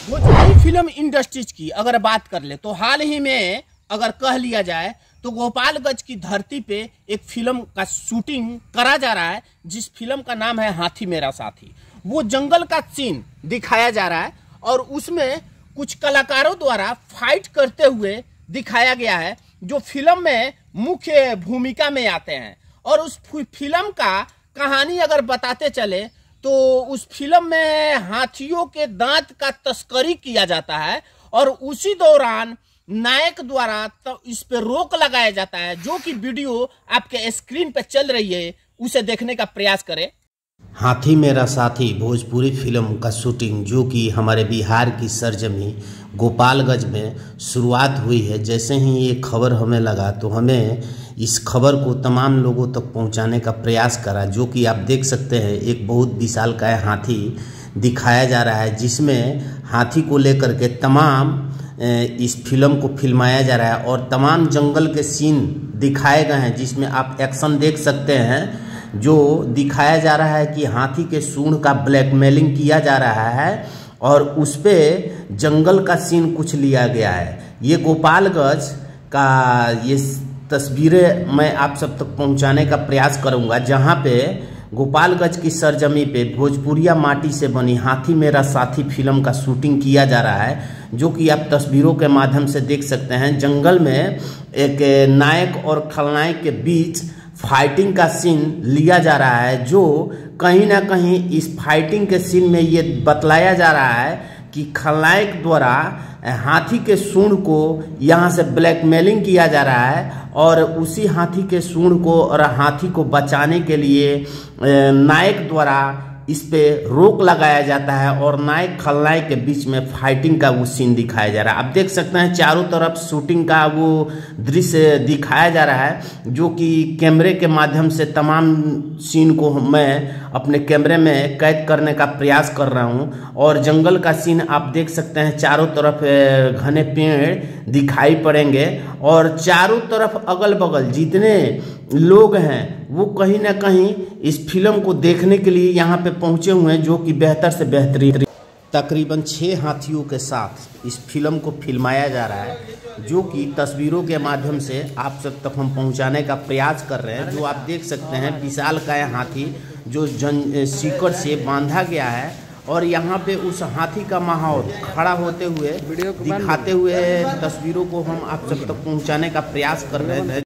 Bhojpuri film industries की अगर बात कर ले तो हाल ही में अगर कह लिया जाए तो गोपालगंज की धरती पे एक फिल्म का शूटिंग करा जा रहा है, जिस फिल्म का नाम है हाथी मेरा साथी। वो जंगल का सीन दिखाया जा रहा है और उसमें कुछ कलाकारों द्वारा फाइट करते हुए दिखाया गया है, जो फिल्म में मुख्य भूमिका में आते हैं। और उस फिल्म का कहानी अगर बताते चले तो उस फिल्म में हाथियों के दांत का तस्करी किया जाता है और उसी दौरान नायक द्वारा तो इस पे रोक लगाया जाता है, जो कि वीडियो आपके स्क्रीन पे चल रही है, उसे देखने का प्रयास करें। हाथी मेरा साथी भोजपुरी फिल्म का शूटिंग जो कि हमारे बिहार की सरजमी गोपालगंज में शुरुआत हुई है। जैसे ही ये खबर हमें लगा तो हमें इस खबर को तमाम लोगों तक पहुंचाने का प्रयास करा, जो कि आप देख सकते हैं एक बहुत विशालकाय हाथी दिखाया जा रहा है, जिसमें हाथी को लेकर के तमाम इस फिल्म को फिल्माया जा रहा है और तमाम जंगल के सीन दिखाए गए हैं, जिसमें आप एक्शन देख सकते हैं। जो दिखाया जा रहा है कि हाथी के सूंड का ब्लैकमेलिंग किया जा रहा है और उस पे जंगल का सीन कुछ लिया गया है। ये गोपालगंज का ये तस्वीरें मैं आप सब तक पहुंचाने का प्रयास करूंगा, जहां पे गोपालगंज की सरजमी पे भोजपुरिया माटी से बनी हाथी मेरा साथी फिल्म का शूटिंग किया जा रहा है, जो कि आप तस्वीरों के माध्यम से देख सकते हैं। जंगल में एक नायक और खलनायक के बीच फाइटिंग का सीन लिया जा रहा है, जो कहीं ना कहीं इस फाइटिंग के सीन में ये बतलाया जा रहा है कि खलनायक द्वारा हाथी के सूंड को यहाँ से ब्लैकमेलिंग किया जा रहा है और उसी हाथी के सूंड को और हाथी को बचाने के लिए नायक द्वारा इस पे रोक लगाया जाता है और नायक खलनायक के बीच में फाइटिंग का वो सीन दिखाया जा रहा है। आप देख सकते हैं चारों तरफ शूटिंग का वो दृश्य दिखाया जा रहा है, जो कि कैमरे के माध्यम से तमाम सीन को मैं अपने कैमरे में कैद करने का प्रयास कर रहा हूं। और जंगल का सीन आप देख सकते हैं, चारों तरफ घने पेड़ दिखाई पड़ेंगे और चारों तरफ अगल बगल जितने लोग हैं वो कहीं ना कहीं इस फिल्म को देखने के लिए यहाँ पे पहुँचे हुए हैं, जो कि बेहतर से बेहतरीन तकरीबन 6 हाथियों के साथ इस फिल्म को फिल्माया जा रहा है, जो कि तस्वीरों के माध्यम से आप सब तक हम पहुंचाने का प्रयास कर रहे हैं। जो आप देख सकते हैं विशालकाय हाथी जो सीकड़ से बांधा गया है और यहाँ पे उस हाथी का माहौल खड़ा होते हुए दिखाते हुए तस्वीरों को हम आप सब तक पहुंचाने का प्रयास कर रहे हैं।